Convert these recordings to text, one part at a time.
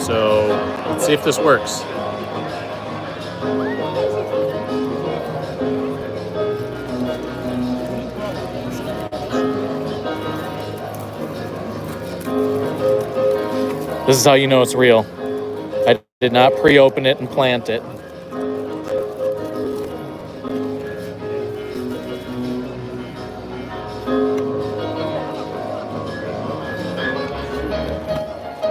So let's see if this works. This is how you know it's real. I did not pre-open it and plant it.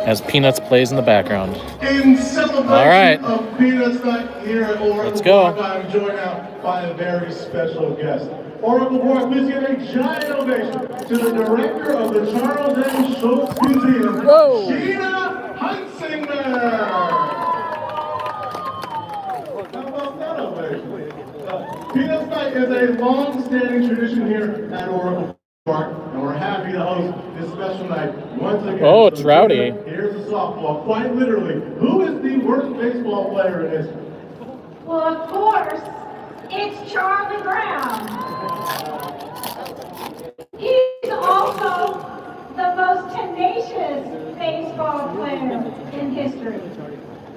As Peanuts plays in the background. In celebration All right. of Peanuts Night here at Oracle Let's go. Park, I'm joined out by a very special guest. Oracle Park, please give a giant ovation to the director of the Charles M. Schultz Museum, Whoa. Gina Hunsinger. How about that ovation? Peanuts Night is a long-standing tradition here at Oracle Park, and we're happy to host this special night once again. Oh, it's rowdy. Here's the softball. Quite literally, who is the worst baseball player in history? Well, of course, it's Charlie Brown. He's also the most tenacious baseball player in history.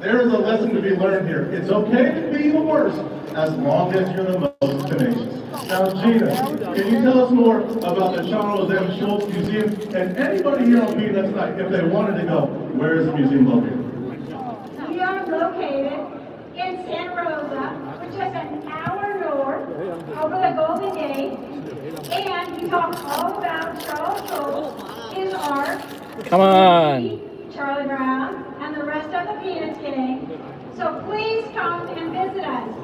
There is a lesson to be learned here. It's okay to be the worst as long as you're the most tenacious. Now, Gina, can you tell us more about the Charles M. Schultz Museum? And anybody here on Peanuts Night, if they wanted to go, where is the museum located? We are located in Santa Rosa, which is an hour north over the Golden Gate. And we talk all about Charles Schultz, his art, Come on. Charlie Brown, and the rest of the Peanuts gang. So please come and visit us.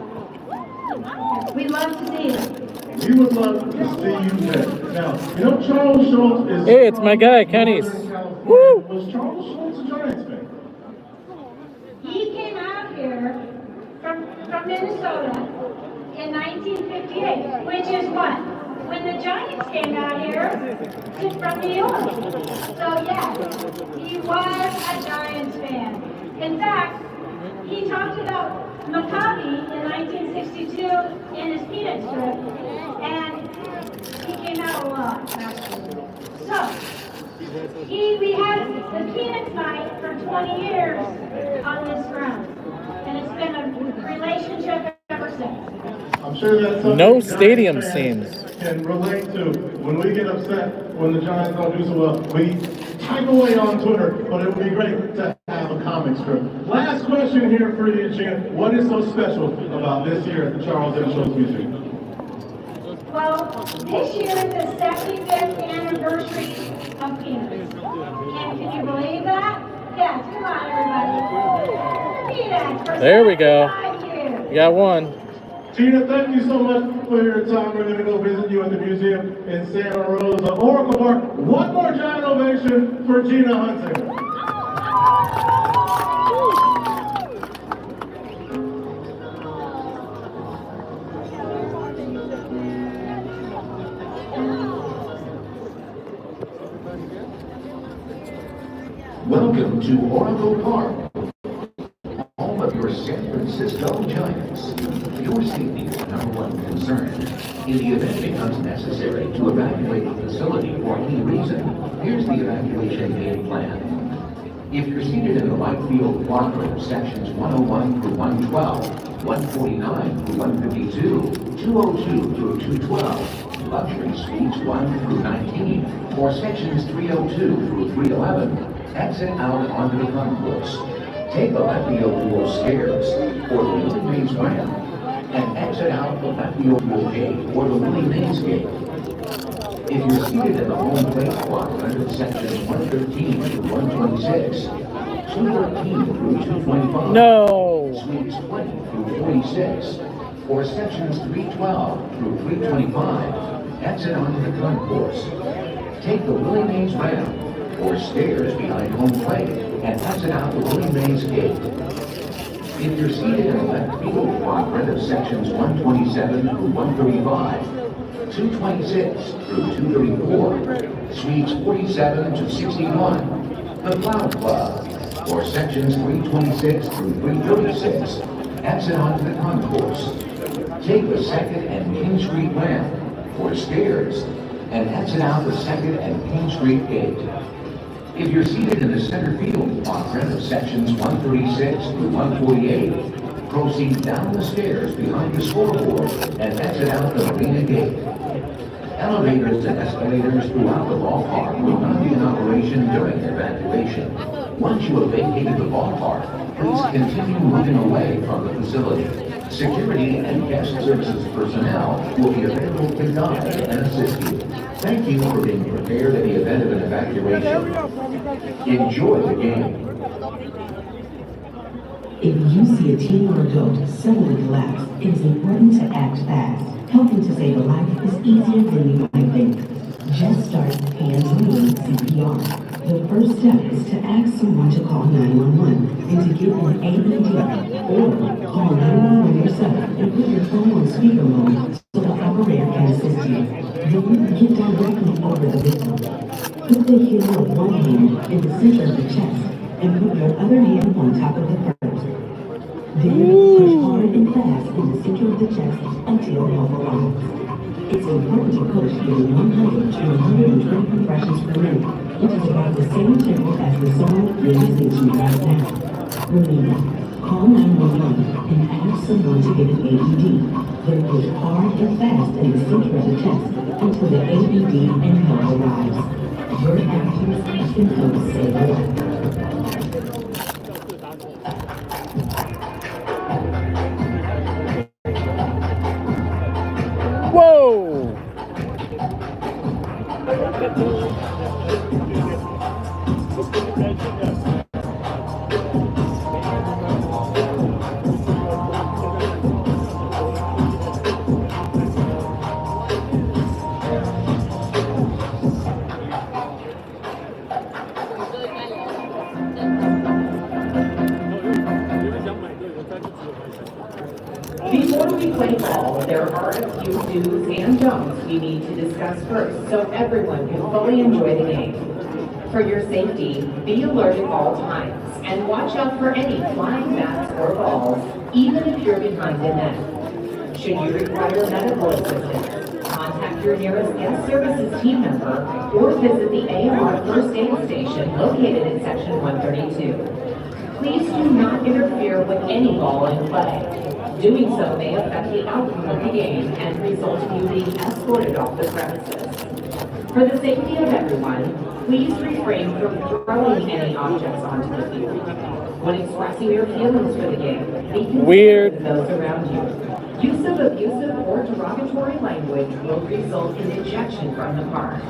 We'd love to see you. We would love to see you there. Now, you know Charles Schultz is... Hey, it's my guy, Kenny's. Woo! Was Charles Schultz a Giants fan? He came out here from Minnesota in 1958, which is what? When the Giants came out here from New York. So yes, he was a Giants fan. In fact, he talked about Maccabi in 1962 in his Peanut strip, and he came out a lot, actually. So, we had the Peanuts Night for 20 years on this ground, and it's been a relationship ever since. I'm sure that's something No stadium Giants scenes. fans can relate to. When we get upset when the Giants don't do so well, we type away on Twitter, but it would be great to have a comic strip. Last question here for you, Gina. What is so special about this year at the Charles M. Schultz Museum? Well, this year is the 75th anniversary of Peanuts. And can you believe that? Yes, come on, everybody. Peanuts for There we go. 75 years. You got one. Gina, thank you so much for your time. We're going to go visit you at the museum in Santa Rosa, Oracle Park. One more giant ovation for Gina Hunsinger. Welcome to Oracle Park, home of your San Francisco Giants. Your safety is number one concern. In the event it becomes necessary to evacuate the facility for any reason, here's the evacuation game plan. If you're seated in the right field quadrant, sections 101 through 112, 149 through 152, 202 through 212, luxury suites 1 through 19, or sections 302 through 311, exit out onto the concourse. Take the left field dual stairs or the Willie Mays ramp and exit out the left field dual gate or the Willie Mays gate. If you're seated in the home plate quadrant of sections 113 through 126, 213 through 225, No. suites 20 through 46, or sections 312 through 325, exit onto the concourse. Take the Willie Mays ramp or stairs behind home plate and exit out the Willie Mays gate. If you're seated in the left field quadrant of sections 127 through 135, 226 through 234, suites 47 to 61, the Cloud Club, or sections 326 through 336, exit onto the concourse. Take the 2nd and King Street ramp or stairs and exit out the 2nd and King Street gate. If you're seated in the center field on front of sections 136 through 148, proceed down the stairs behind the scoreboard and exit out the arena gate. Elevators and escalators throughout the ballpark will not be in operation during evacuation. Once you have vacated the ballpark, please continue moving away from the facility. Security and guest services personnel will be available to guide and assist you. Thank you for being prepared in the event of an evacuation. Enjoy the game. If you see a teen or adult suddenly collapse, it is important to act fast. Helping to save a life is easier than you might think. Just start hands-on CPR. The first step is to ask someone to call 911 and to get an AED, or call 911 yourself and put your phone on speaker mode so the operator can assist you. Then get directly over the victim. Put the heel of one hand in the center of the chest and put your other hand on top of the first. Then push hard and fast in the center of the chest until help arrives. It's important to push between 100 to 120 compressions per minute, which is about the same tempo as the song you're listening to right now. Remember, call 911 and ask someone to get an AED. Then push hard and fast in the center of the chest until the AED and help arrives. Your actions can help save a life. Whoa! Before we play ball, there are a few do's and don'ts we need to discuss first so everyone can fully enjoy the game. For your safety, be alert at all times and watch out for any flying bats or balls, even if you're behind the net. Should you require medical assistance, contact your nearest guest services team member or visit the AMR First Aid Station located in Section 132. Please do not interfere with any ball in play. Doing so may affect the outcome of the game and result in you being escorted off the premises. For the safety of everyone, please refrain from throwing any objects onto the field. When expressing your feelings for the game, be considerate of those around you. Use of abusive or derogatory language will result in ejection from the park.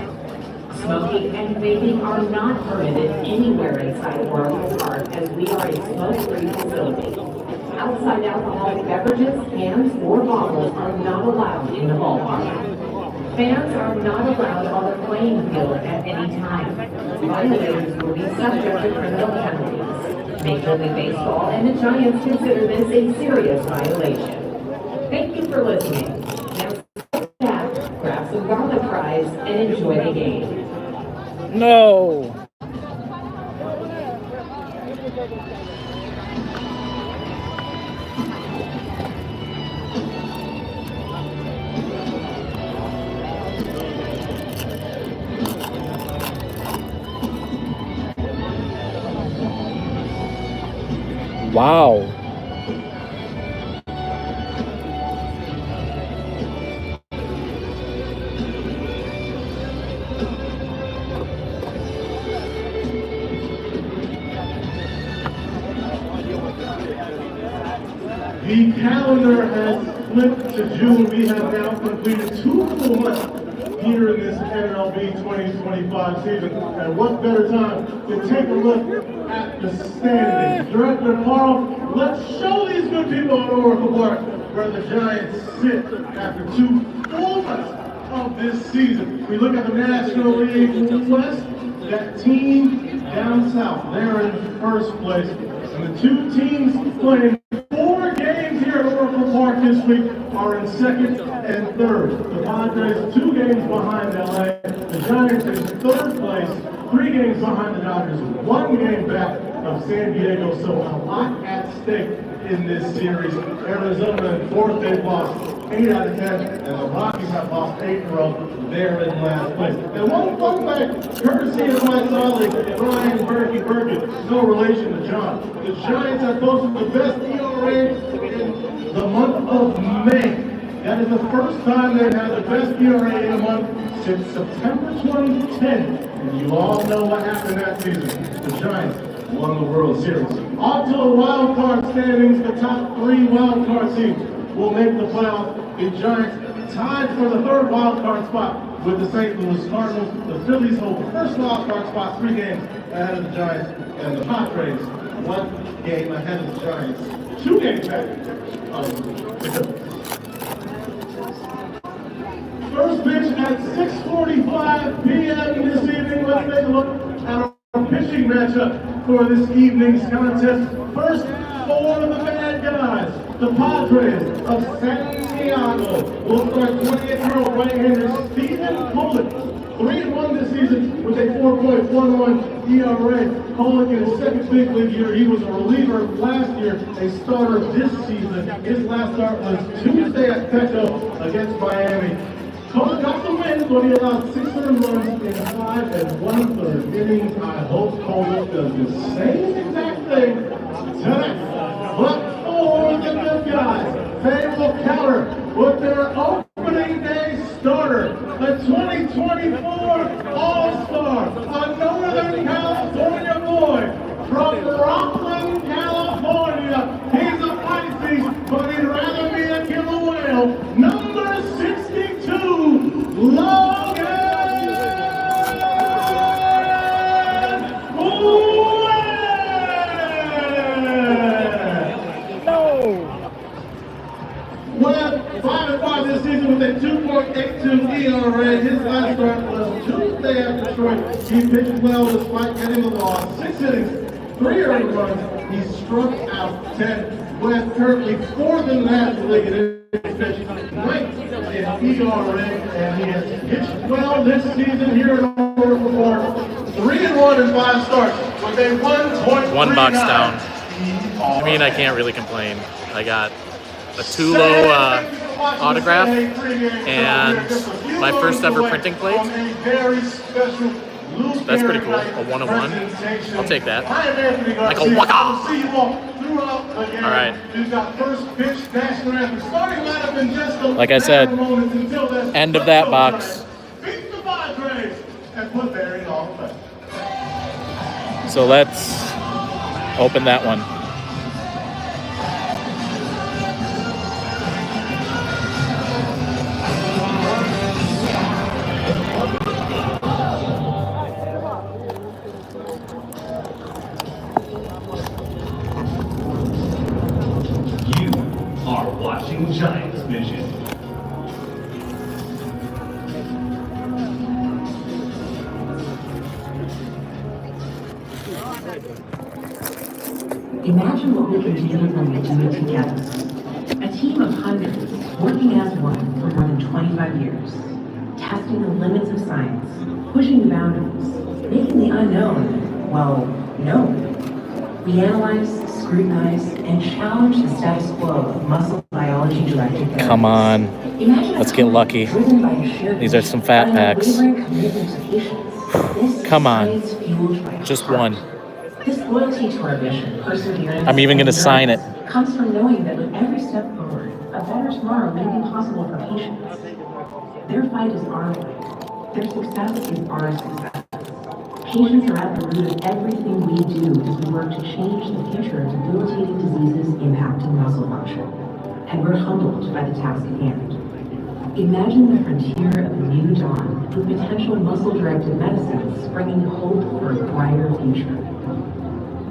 Smoking and vaping are not permitted anywhere inside Oracle Park as we are a smoke-free facility. Outside alcoholic beverages, cans, or bottles are not allowed in the ballpark. Fans are not allowed on the playing field at any time. Violators will be subject to criminal penalties. Major League Baseball and the Giants consider this a serious violation. Thank you for listening. Now sit back, grab some garlic fries, and enjoy the game. No! Wow. The calendar has flipped to June. We have now completed 2 full months here in this MLB 2025 season. And what better time to take a look at the standings. Director Carl, let's show these good people on Oracle Park where the Giants sit after 2 full months of this season. We look at the National League West, that team down south, they're in first place. And the 2 teams playing 4 games here at Oracle Park this week are in second and third. The Padres 2 games behind LA. The Giants in third place, 3 games behind the Dodgers, 1 game back of San Diego, so a lot at stake in this series. Arizona in fourth, they've lost 8 out of 10, and the Rockies have lost 8 in a row. They're in last place. And one fun fact, courtesy of my colleague, Brian Berkey, no relation to John. The Giants have posted the best ERA in the month of May. That is the first time they've had the best ERA in a month since September 2010. And you all know what happened that season. The Giants won the World Series. On to the wild card standings. The top 3 wild card teams will make the playoffs. The Giants tied for the 3rd wild card spot with the St. Louis Cardinals. The Phillies hold the 1st wild card spot 3 games ahead of the Giants. And the Padres 1 game ahead of the Giants. 2 games back of the Phillies. First pitch at 6:45 p.m. this evening. Let's take a look at our pitching matchup for this evening's contest. First, for the bad guys, the Padres of San Diego will start 28-year-old right-hander Stephen Pollock. 3-1 this season with a 4.11 ERA. Pollock in his 2nd big league year. He was a reliever last year, a starter this season. His last start was Tuesday at Petco against Miami. Pollock got the win, but he allowed 6 earned runs in 5 1/3 innings. I hope Pollock does the same exact thing tonight. But for the good guys, they will counter with their opening day starter, the 2024 All-Star, a Northern California boy from Rockland, California. He's a Pisces, but he'd rather be a killer whale. Number 62, Logan Webb, 5-5 this season with a 2.82 ERA. His last start was Tuesday at Detroit. He pitched well despite getting the loss. 6 innings, 3 earned runs. He struck out 10. Webb currently 4th in the National League in innings pitched, 9th in ERA, and he has pitched well this season here in Oracle Park. 3-1 in 5 starts with a 1.39. 1 box down. I mean, I can't really complain. I got a Tulo autograph and my first ever printing plate. That's pretty cool. A 101. I'll take that. Like a waka. All right. Like I said, end of that box. So let's open that one. Watching Giants Vision. Imagine what we can do when we do it together. A team of hundreds working as one for more than 25 years, testing the limits of science, pushing the boundaries, making the unknown, well, known. We analyze, scrutinize, and challenge the status quo of muscle biology-directed therapies. Come on. Let's get lucky. These are some fat packs. Come on. Just one. This loyalty to our mission, perseverance, I'm even going to sign it. Comes from knowing that with every step forward, a better tomorrow may be possible for patients. Their fight is our fight. Their success is our success. Patients are at the root of everything we do as we work to change the future of debilitating diseases impacting muscle function. And we're humbled by the task at hand. Imagine the frontier of a new dawn with potential muscle-directed medicines bringing hope for a brighter future.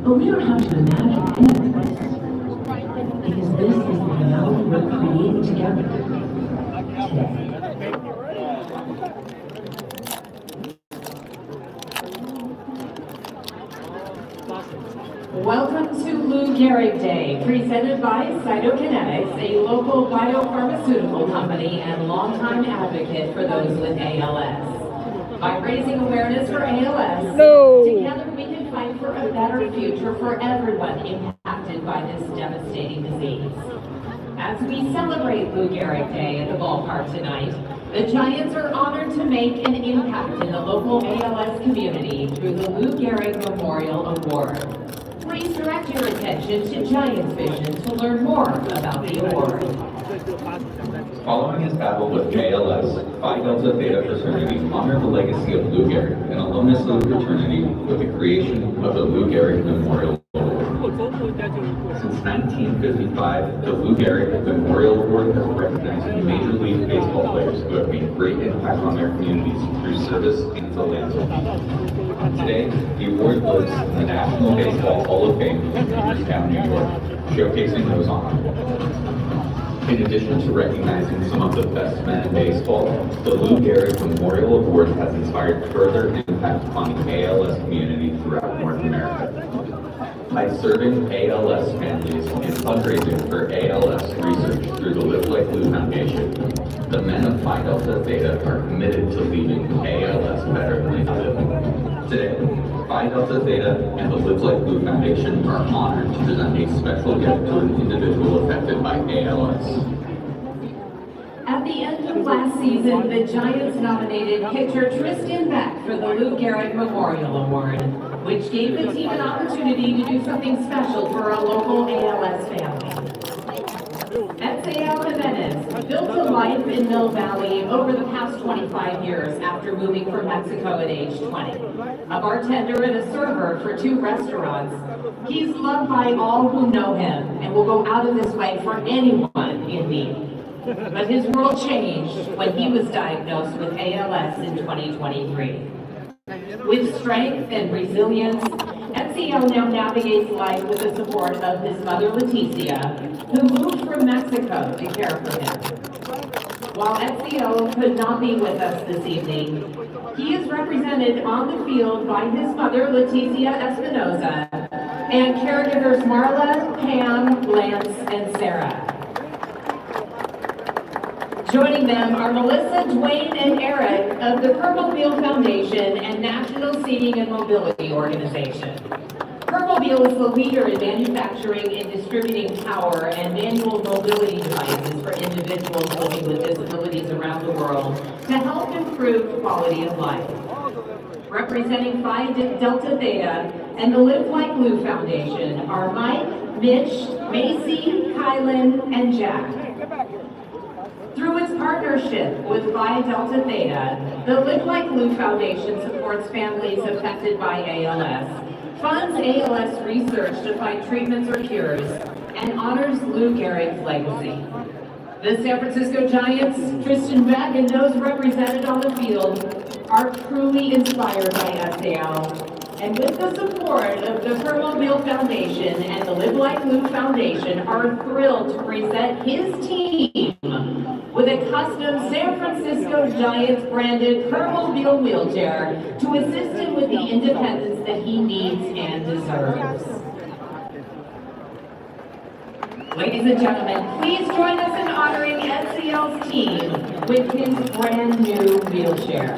But we don't have to imagine any of this, because this is the reality we're creating together today. Welcome to Lou Gehrig Day, presented by Cytokinetics, a local biopharmaceutical company and longtime advocate for those with ALS. By raising awareness for ALS, together we can fight for ensure a better future for everyone impacted by this devastating disease. As we celebrate Lou Gehrig Day at the ballpark tonight, the Giants are honored to make an impact in the local ALS community through the Lou Gehrig Memorial Award. Please direct your attention to Giants Vision to learn more about the award. Following his battle with ALS, Phi Delta Theta fraternity honored the legacy of Lou Gehrig, an alumnus of the fraternity, with the creation of the Lou Gehrig Memorial Award. Since 1955, the Lou Gehrig Memorial Award has recognized Major League Baseball players who have made great impact on their communities through service and philanthropy. Today, the award lives in the National Baseball Hall of Fame in Cooperstown, New York, showcasing those honored. In addition to recognizing some of the best men in baseball, the Lou Gehrig Memorial Award has inspired further impact on the ALS community throughout North America. By serving ALS families and fundraising for ALS research through the Live Like Lou Foundation, the men of Phi Delta Theta are committed to leaving ALS better than they found it. Today, Phi Delta Theta and the Live Like Lou Foundation are honored to present a special gift to an individual affected by ALS. At the end of last season, the Giants nominated pitcher Tristan Beck for the Lou Gehrig Memorial Award, which gave the team an opportunity to do something special for a local ALS family. STA-TV built a life in Mill Valley over the past 25 years after moving from Mexico at age 20. A bartender and a server for 2 restaurants, he's loved by all who know him and will go out of his way for anyone in need. But his world changed when he was diagnosed with ALS in 2023. With strength and resilience, FCL now navigates life with the support of his mother Leticia, who moved from Mexico to care for him. While FCL could not be with us this evening, he is represented on the field by his mother Leticia Espinoza and caregivers Marla, Pam, Lance, and Sarah. Joining them are Melissa, Dwayne, and Eric of the Purple Wheel Foundation and National Seating and Mobility Organization. Purple Wheel is the leader in manufacturing and distributing power and manual mobility devices for individuals living with disabilities around the world to help improve quality of life. Representing Phi Delta Theta and the Live Like Lou Foundation are Mike, Mitch, Macy, Kylan, and Jack. Through its partnership with Phi Delta Theta, the Live Like Lou Foundation supports families affected by ALS, funds ALS research to find treatments or cures, and honors Lou Gehrig's legacy. The San Francisco Giants, Tristan Beck, and those represented on the field are truly inspired by SAL. And with the support of the Purple Wheel Foundation and the Live Like Lou Foundation, are thrilled to present his team with a custom San Francisco Giants branded Purple Wheel wheelchair to assist him with the independence that he needs and deserves. Ladies and gentlemen, please join us in honoring SCL's team with his brand new wheelchair.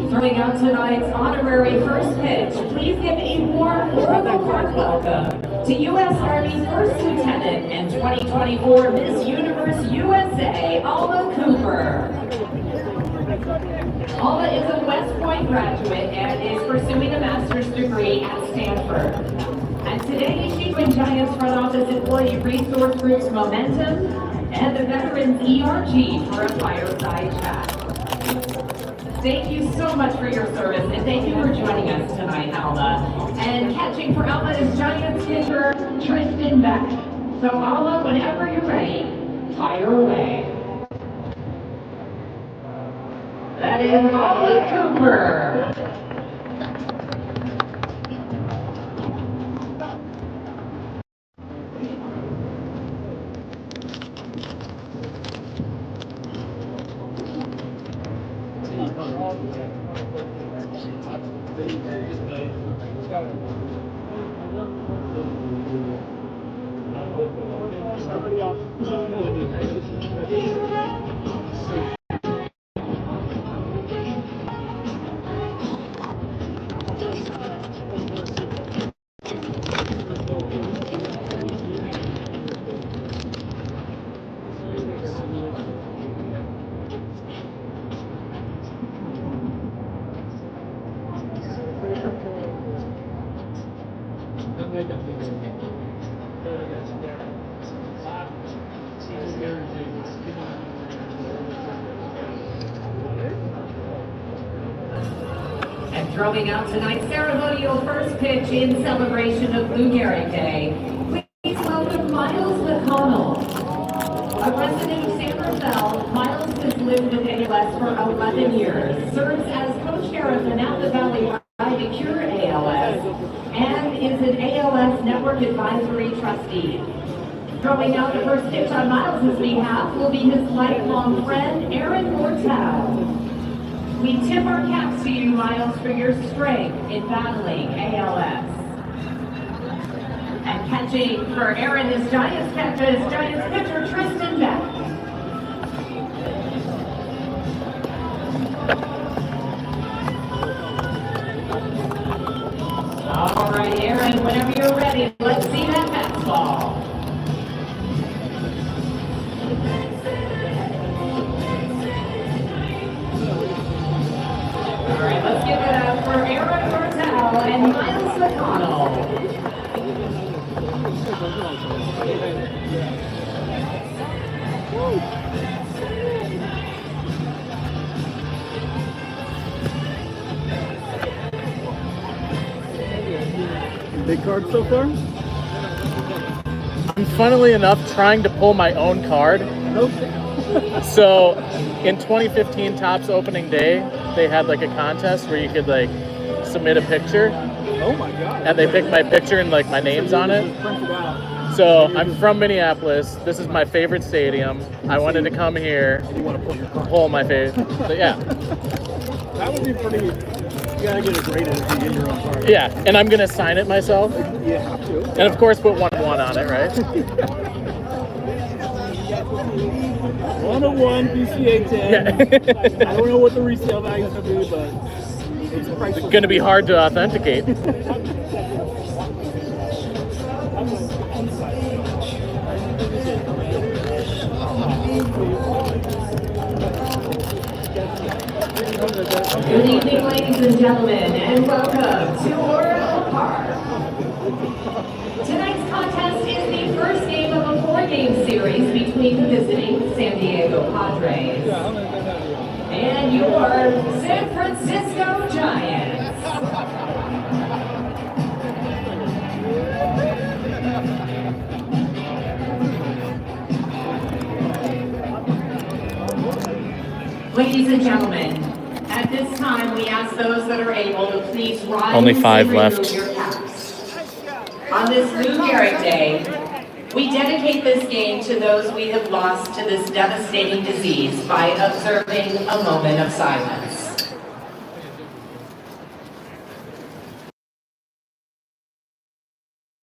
Throwing out tonight's honorary first pitch, please give a warm Oracle Park welcome to U.S. Army First Lieutenant and 2024 Miss Universe USA, Alma Cooper. Alma is a West Point graduate and is pursuing a master's degree at Stanford. And today she joined Giants front office employee resource groups Momentum and the Veterans ERG for a fireside chat. Thank you so much for your service, and thank you for joining us tonight, Alma. And catching for Alma is Giants pitcher Tristan Beck. So Alma, whenever you're ready, fire away. That is Alma Cooper. And throwing out tonight's ceremonial first pitch in celebration of Lou Gehrig Day, please welcome Miles McConnell. A resident of San Rafael, Miles has lived with ALS for 11 years, serves as co-chair of the Napa Valley Ride to Cure ALS, and is an ALS Network Advisory Trustee. Throwing out the first pitch on Miles' behalf will be his lifelong friend, Aaron Mortel. We tip our caps to you, Miles, for your strength in battling ALS. And catching for Aaron is Giants pitcher Tristan Beck. All right, Aaron, whenever you're ready, let's see that fastball. All right, let's give it up for Aaron Mortel and Miles McConnell. Big card so far? I'm funnily enough trying to pull my own card. Nope. So in 2015 Topps opening day, they had like a contest where you could like submit a picture. Oh my god. And they picked my picture and like my name's on it. Just print it out. So I'm from Minneapolis. This is my favorite stadium. I wanted to come here, You want to pull your card? pull my favorite. So, yeah. That would be pretty. You gotta get it graded if you get your own card. Yeah, and I'm gonna sign it myself. You have to. And of course put 1-1 on it, right? 101 PCA 10. Yeah. I don't know what the resale value is gonna be, but it's priceless. It's gonna be hard to authenticate. Good evening, ladies and gentlemen, and welcome to Oracle Park. Tonight's contest is the first game of a 4-game series between the visiting San Diego Padres and your San Francisco Giants. Ladies and gentlemen, at this time, we ask those that are able to please rise. Only 5 and left. remove your caps. On this Lou Gehrig Day, we dedicate this game to those we have lost to this devastating disease by observing a moment of silence.